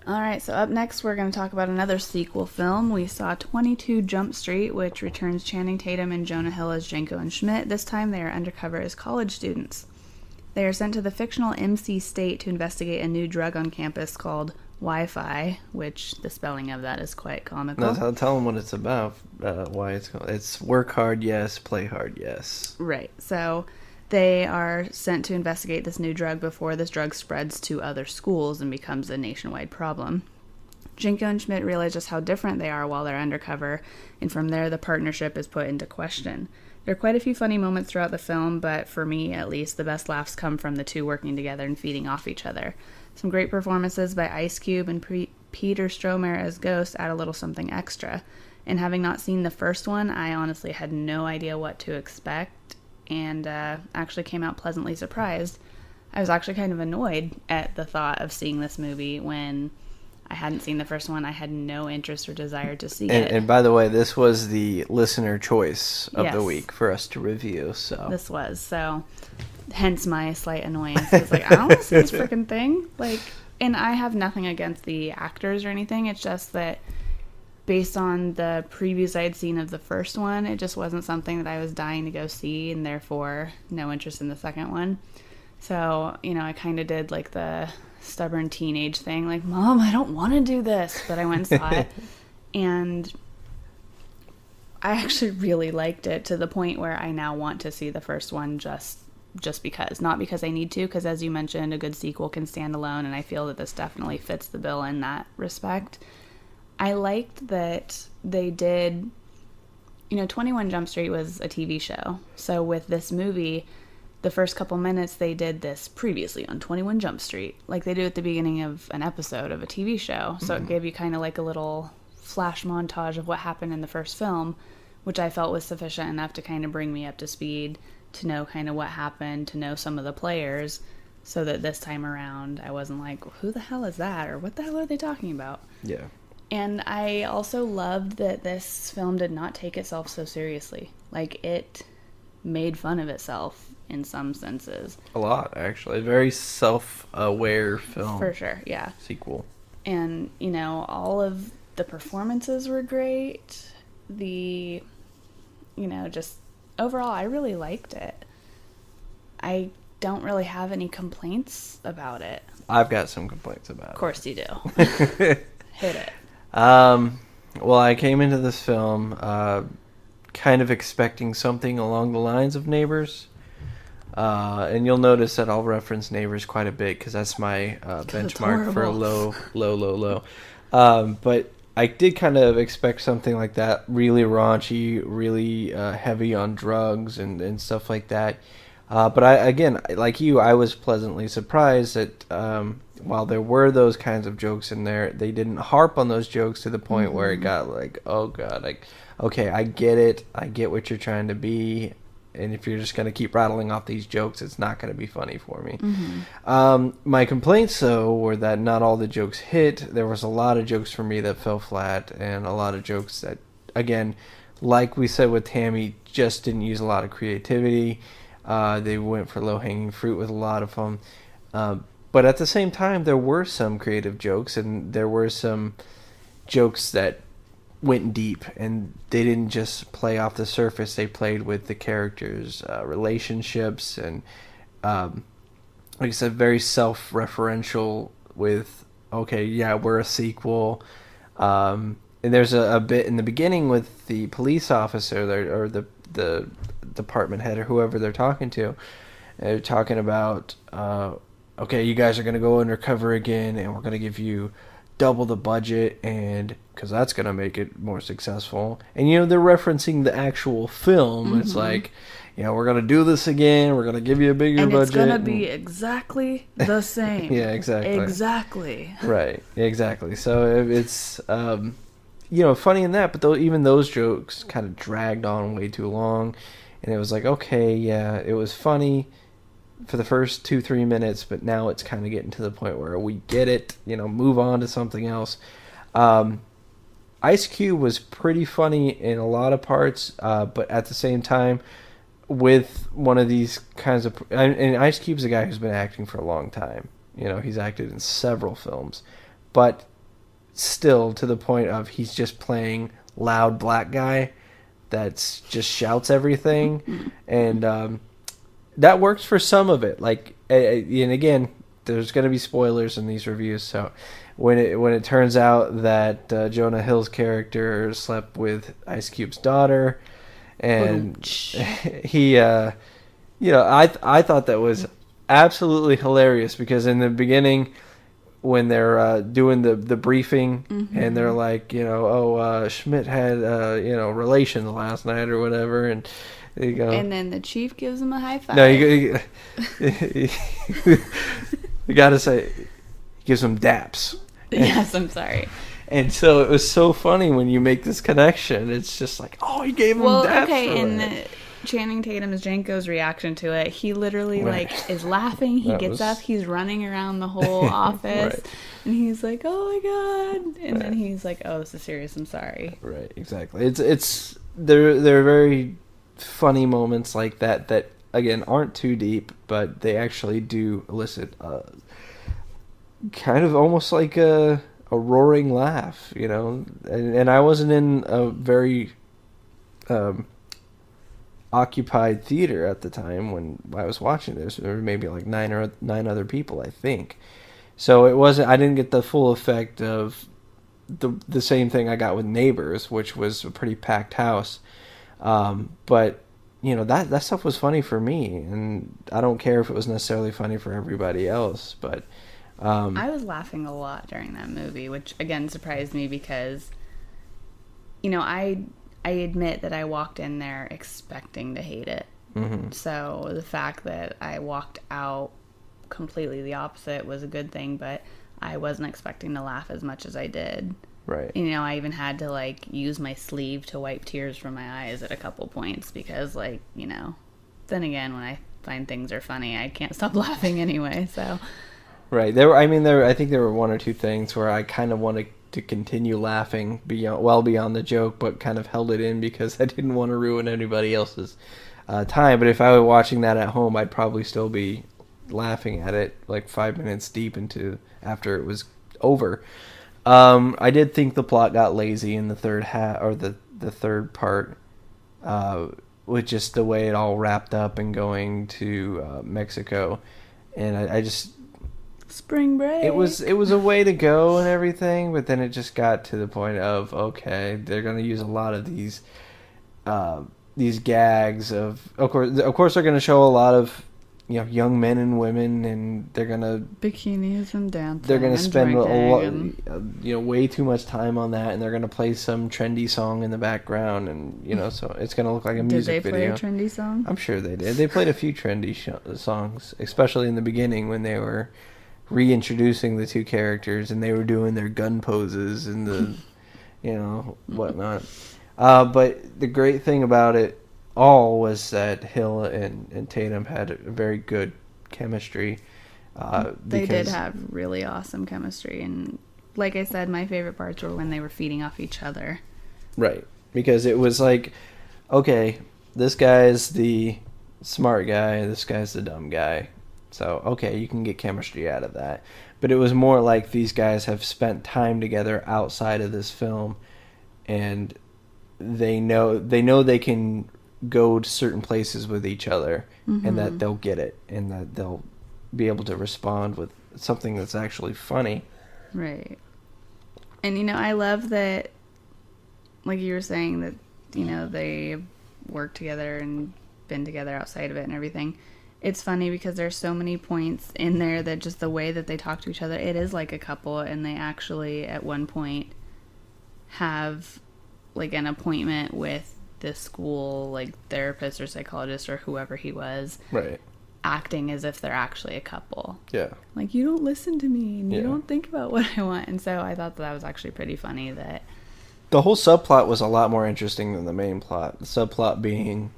All right, so up next we're going to talk about another sequel film. We saw 22 Jump Street, which returns Channing Tatum and Jonah Hill as Jenko and Schmidt. This time they are undercover as college students. They are sent to the fictional MC State to investigate a new drug on campus called Wi-Fi, which the spelling of that is quite comical. No, tell them what it's about, why it's called. It's work hard, yes, play hard, yes. Right, so they are sent to investigate this new drug before this drug spreads to other schools and becomes a nationwide problem. Jenko and Schmidt realize just how different they are while they're undercover, and from there the partnership is put into question. There are quite a few funny moments throughout the film, but for me, at least, the best laughs come from the two working together and feeding off each other. Some great performances by Ice Cube and Peter Stormare as Ghost add a little something extra. And having not seen the first one, I honestly had no idea what to expect, and actually came out pleasantly surprised. I was actually kind of annoyed at the thought of seeing this movie when I hadn't seen the first one. I had no interest or desire to see it. And by the way, this was the listener choice of the Yes. week for us to review. So This was, so hence my slight annoyance. I was like, I don't want to see this freaking thing. Like, and I have nothing against the actors or anything. It's just that based on the previews I had seen of the first one, it just wasn't something that I was dying to go see, and therefore no interest in the second one. So, I kind of did like the stubborn teenage thing, like, Mom, I don't want to do this, but I went and saw it, and I actually really liked it to the point where I now want to see the first one just because. Not because I need to, because as you mentioned, a good sequel can stand alone, and I feel that this definitely fits the bill in that respect. I liked that they did, 21 Jump Street was a TV show. So with this movie, the first couple minutes they did this previously on 21 Jump Street, like they do at the beginning of an episode of a TV show. So it gave you kind of like a little flash montage of what happened in the first film, which I felt was sufficient enough to kind of bring me up to speed, to know kind of what happened, to know some of the players, so that this time around I wasn't like, who the hell is that? Or what the hell are they talking about? yeah. And I also loved that this film did not take itself so seriously. Like, it made fun of itself in some senses. A lot, actually. A very self-aware film. For sure, yeah. Sequel. And, all of the performances were great. Just overall, I really liked it. I don't really have any complaints about it. I've got some complaints about it. Of course you do. Hit it. Well, I came into this film kind of expecting something along the lines of Neighbors. And you'll notice that I'll reference Neighbors quite a bit because that's my benchmark for low. But I did kind of expect something like that, really raunchy, really heavy on drugs and stuff like that. But again, like you, I was pleasantly surprised that while there were those kinds of jokes in there, they didn't harp on those jokes to the point where it got like, oh god, like, okay, I get it, I get what you're trying to be, and if you're just going to keep rattling off these jokes, it's not going to be funny for me. My complaints, though, were that not all the jokes hit. There was a lot of jokes for me that fell flat, and a lot of jokes that, again, like we said with Tammy, just didn't use a lot of creativity. They went for low-hanging fruit with a lot of them. But at the same time, there were some creative jokes, and there were some jokes that went deep, and they didn't just play off the surface. They played with the characters' relationships, and like I said, very self-referential with, okay, yeah, we're a sequel. And there's a bit in the beginning with the police officer or the department head or whoever they're talking to. They're talking about, okay, you guys are going to go undercover again, and we're going to give you double the budget, and because that's going to make it more successful. And they're referencing the actual film. It's like, we're going to do this again, we're going to give you a bigger budget, it's going to be exactly the same. Yeah, exactly Right, exactly. So it's funny in that, but even those jokes kind of dragged on way too long, and it was like, okay, yeah, it was funny for the first 2-3 minutes, but now it's kind of getting to the point where we get it, move on to something else. Ice Cube was pretty funny in a lot of parts, but at the same time, with one of these kinds of... And Ice Cube's a guy who's been acting for a long time. He's acted in several films. But still to the point of he's just playing loud black guy that's just shouts everything, and that works for some of it. Like, and again, there's going to be spoilers in these reviews, so when it turns out that Jonah Hill's character slept with Ice Cube's daughter, and he, I thought that was absolutely hilarious, because in the beginning, when they're doing the briefing, and they're like, Schmidt had relations last night or whatever, and you go, and then the chief gives him a high five. No, you gotta say, he gives him daps. Yes, I'm sorry. And so it was so funny when you make this connection. It's just like, oh, he gave him daps. Okay, and Channing Tatum's Janko's reaction to it, he literally is laughing. He gets up, he's running around the whole office, and he's like, "Oh my god!" And then he's like, "Oh, this is serious. I'm sorry." Right, exactly. It's there are very funny moments like that again aren't too deep, but they actually do elicit kind of almost like a roaring laugh, And I wasn't in a very occupied theater at the time when I was watching this. There were maybe like nine other people, I think. So I didn't get the full effect of the same thing I got with Neighbors, which was a pretty packed house. But that stuff was funny for me, and I don't care if it was necessarily funny for everybody else. But I was laughing a lot during that movie, which again surprised me because, I admit that I walked in there expecting to hate it. Mm-hmm. So the fact that I walked out completely the opposite was a good thing, but I wasn't expecting to laugh as much as I did. Right. I even had to use my sleeve to wipe tears from my eyes at a couple points because then again, when I find things are funny, I can't stop laughing anyway. So. Right. I think there were one or two things where I kind of wanted to continue laughing beyond the joke, but kind of held it in because I didn't want to ruin anybody else's time. But if I were watching that at home, I'd probably still be laughing at it 5 minutes deep into after it was over. I did think the plot got lazy in the third or the third part, with just the way it all wrapped up and going to Mexico, and I just. Spring break. It was a way to go and everything, but then it just got to the point of, okay, they're going to use a lot of these gags of course they're going to show a lot of young men and women, and they're going to bikinis and dancing. They're going to spend a lot, way too much time on that, and they're going to play some trendy song in the background, and so it's going to look like a music video. Did they play a trendy song? I'm sure they did. They played a few trendy songs, especially in the beginning when they were reintroducing the two characters and they were doing their gun poses and the whatnot, but the great thing about it all was that Hill and Tatum had a very good chemistry. They did have really awesome chemistry, and like I said, my favorite parts were when they were feeding off each other. Right, because it was like, okay, this guy's the smart guy, this guy's the dumb guy. So, okay, you can get chemistry out of that. But it was more like these guys have spent time together outside of this film, and they know they can go to certain places with each other, and that they'll get it, and that they'll be able to respond with something that's actually funny. Right. And, I love that, like you were saying, that, they work together and been together outside of it and everything. It's funny because there's so many points in there that just the way that they talk to each other, it is like a couple, and they actually at one point have an appointment with this school therapist or psychologist or whoever he was, right, acting as if they're actually a couple. Yeah, you don't listen to me and you don't think about what I want. And so I thought that was actually pretty funny. That the whole subplot was a lot more interesting than the main plot. The subplot being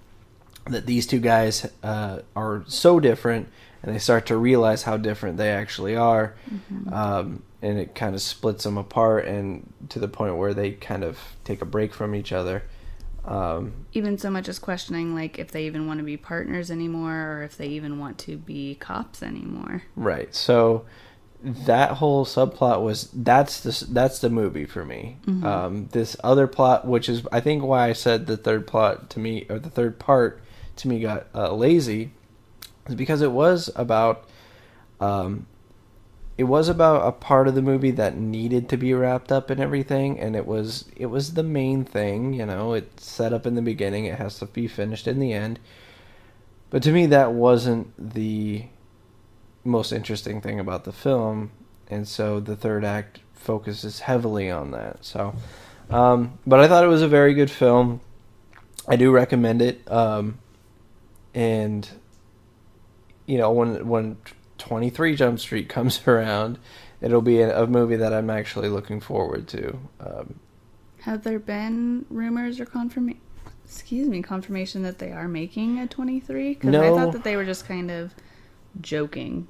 that these two guys are so different, and they start to realize how different they actually are, and it kind of splits them apart, and to the point where they kind of take a break from each other. Even so much as questioning if they even want to be partners anymore, or if they even want to be cops anymore. Right. So that whole subplot was that's the movie for me. This other plot, which is I think why I said the third plot to me, or the third part to me, got lazy, is because it was about a part of the movie that needed to be wrapped up and everything, and it was the main thing. You know, it's set up in the beginning, it has to be finished in the end. But to me, that wasn't the most interesting thing about the film, and so the third act focuses heavily on that. So, but I thought it was a very good film. I do recommend it. And you know, when 23 Jump Street comes around, it'll be a movie that I'm actually looking forward to. Have there been rumors or confirmation that they are making a 23? Because No. I thought that they were just kind of joking.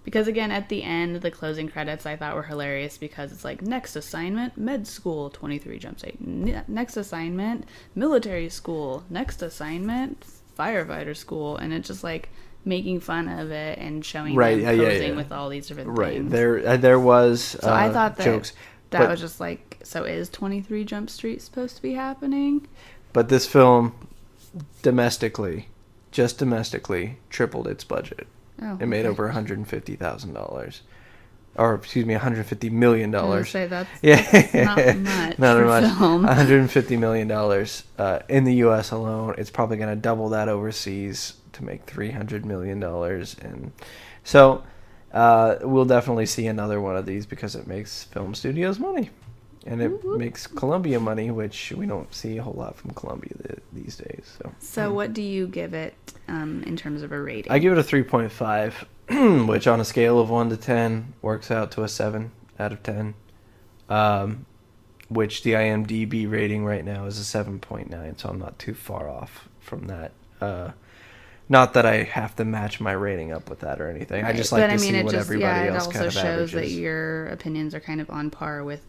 Because again, at the end, the closing credits I thought were hilarious because it's like, next assignment, med school, 23 Jump Street. Next assignment, military school. Next assignment, firefighter school. And it's just like making fun of it and showing them posing with all these different things. There was So I thought that jokes. That was just like, so is 23 Jump Street supposed to be happening? But this film, domestically, tripled its budget. Oh, It made over $150,000. Or, excuse me, $150 million. I was gonna say, that's Yeah. not much Not for much. film. $150 million in the U.S. alone. It's probably going to double that overseas to make $300 million. And so we'll definitely see another one of these because it makes film studios money. And it makes Columbia money, which we don't see a whole lot from Columbia these days. So what do you give it in terms of a rating? I give it a 3.5, which on a scale of 1 to 10 works out to a 7 out of 10. Which the IMDb rating right now is a 7.9, so I'm not too far off from that. Not that I have to match my rating up with that or anything. Right. I just like to see what everybody else kind of averages. It also shows that your opinions are kind of on par with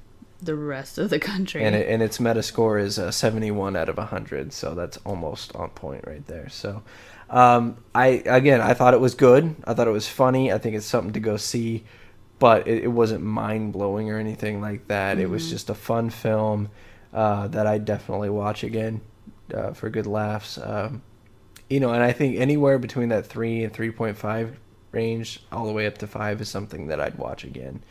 the rest of the country. And its Metascore is 71 out of 100, so that's almost on point right there. So, I thought it was good. I thought it was funny. I think it's something to go see, but it wasn't mind-blowing or anything like that. Mm-hmm. It was just a fun film that I'd definitely watch again for good laughs. You know, and I think anywhere between that 3 and 3.5 range, all the way up to 5, is something that I'd watch again.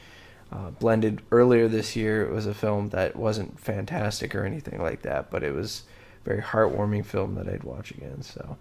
Blended earlier this year, it was a film that wasn't fantastic or anything like that, but it was a very heartwarming film that I'd watch again. So